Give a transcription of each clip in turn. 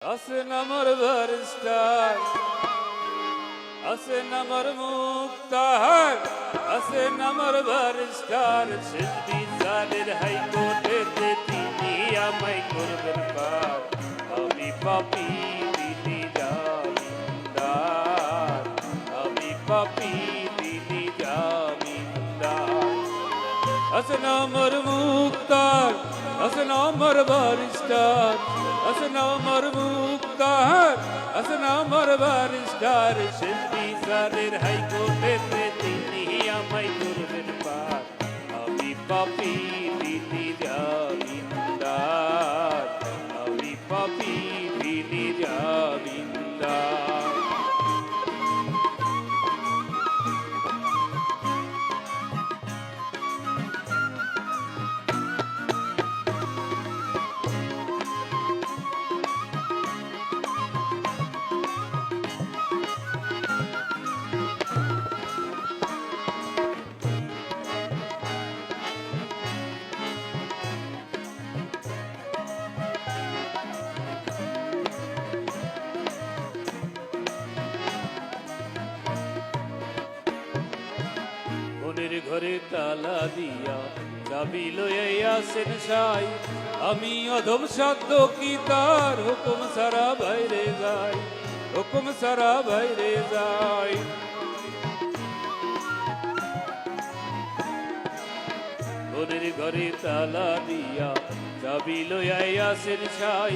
Asın amar barışlar, asın amar muhtar, asın amar barışlar. Siz bizler haykote তিনি আমায় করবেন পার। আমি পাপী তিনি জামিনদার, আমি পাপী তিনি জামিনদার। আসন আমার মুক্তার, আসন আমার বারিস্টার, আসন আমার মুক্তার, আসন আমার বারিস্টার। শেষ বিচারের হাইকোর্টেতে তিনি আমায় করবেন পার। আমি পাপী তিনি জামিনদার, আমি পাপী তিনি জামিনদার। মনের ঘরে তালা দিয়া চাবি লইয়াছেন সাই। আমি অধম সাধ্য কি তার হুকুম সারা বাইরে যাই, হুকুম সারা বাইরে যাই। মনের ঘরে তালা দিয়া চাবি লইয়াছেন সাই।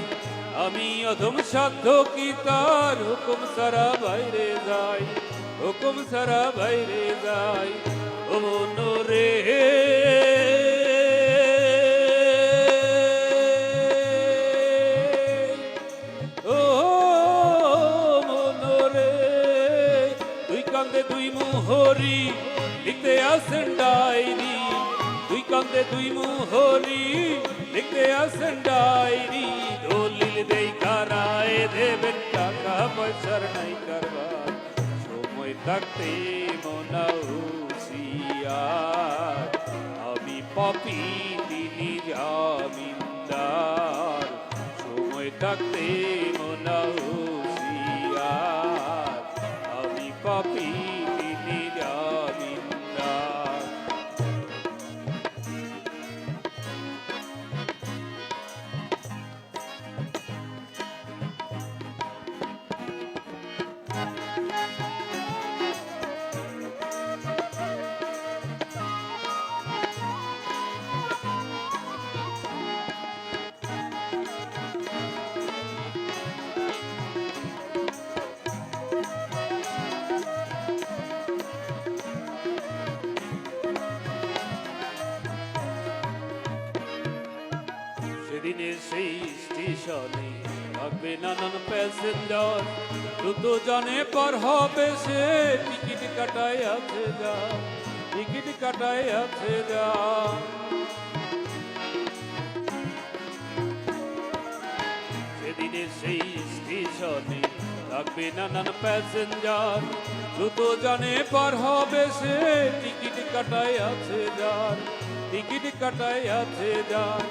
আমি অধম সাধ্য কি তার হুকুম সারা বাইরে যাই, হুকুম সারা বাইরে যাই। ও মনোরে ও মনোরে, তুই কান্দে দুই মুহরি লিখতে আসেন ডায়েরি, তুই কান্দে দুই মুহরি লিখতে আসেন ডায়েরি। দলিল দেই কারায় দেবেন টাকা পয়সার নাই কারবার, সময় থাকতে মনা হুঁশিয়ার। আমি পাপী তিনি জামিনদার, সময় থাকতে মনা হুঁশিয়ার। আমি পাপী তিনি জামিনদার। সেদিনের সেই স্টেশনে থাকবে নানান প্যাসেঞ্জার, দ্রুত জানে পার হবে সে টিকিট কাটায় আছে যা, টিকিট কাটায় আছে যা। সেদিনের সেই স্টেশনে থাকবে নানান প্যাসেঞ্জার, দ্রুত জানে পার হবে সে টিকিট কাটায় আছে যার, টিকিট কাটায় আছে যার।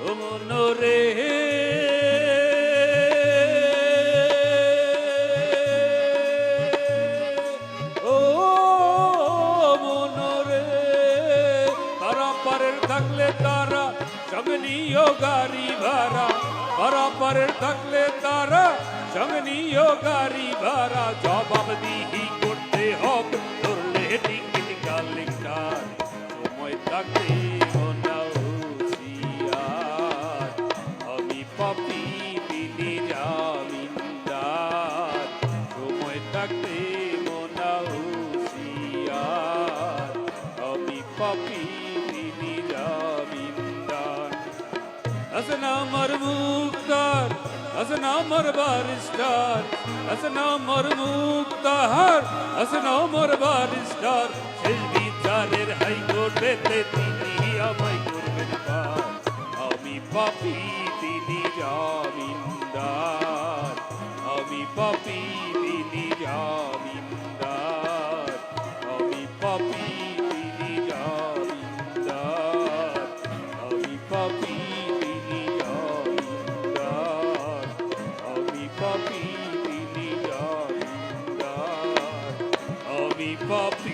ও মনোরে ও মনোরে, তারা পারের থাকলে তারা সঙ্গে নিও গাড়ি ভাড়া, তারা পারের থাকলে তারা সঙ্গে নিও গাড়ি ভাড়া। জবাব দিহি করতে হবে ধরলে টিকিট কালেক্টর, সময় থাকতে মনা হুঁশিয়ার। আমি পাপী তিনি জামিনদার, সময় থাকতে মনা হুঁশিয়ার। আমি পাপী তিনি জামিনদার। আসন আমার মুক্তার, আসন আমার বারিস্টার, আসন আমার মুক্তার, আসন আমার বারিস্টার। শেষ বিচারের হাইকোর্টেতে তিনি আমায় করবেন পার। আমি পাপী তিনি জামিনদার, আমি পাপী তিনি জামিনদার, আমি পাপী তিনি জামিনদার, আমি পাপী তিনি জামিনদার, আমি পাপী তিনি জানেন। আমি পাপী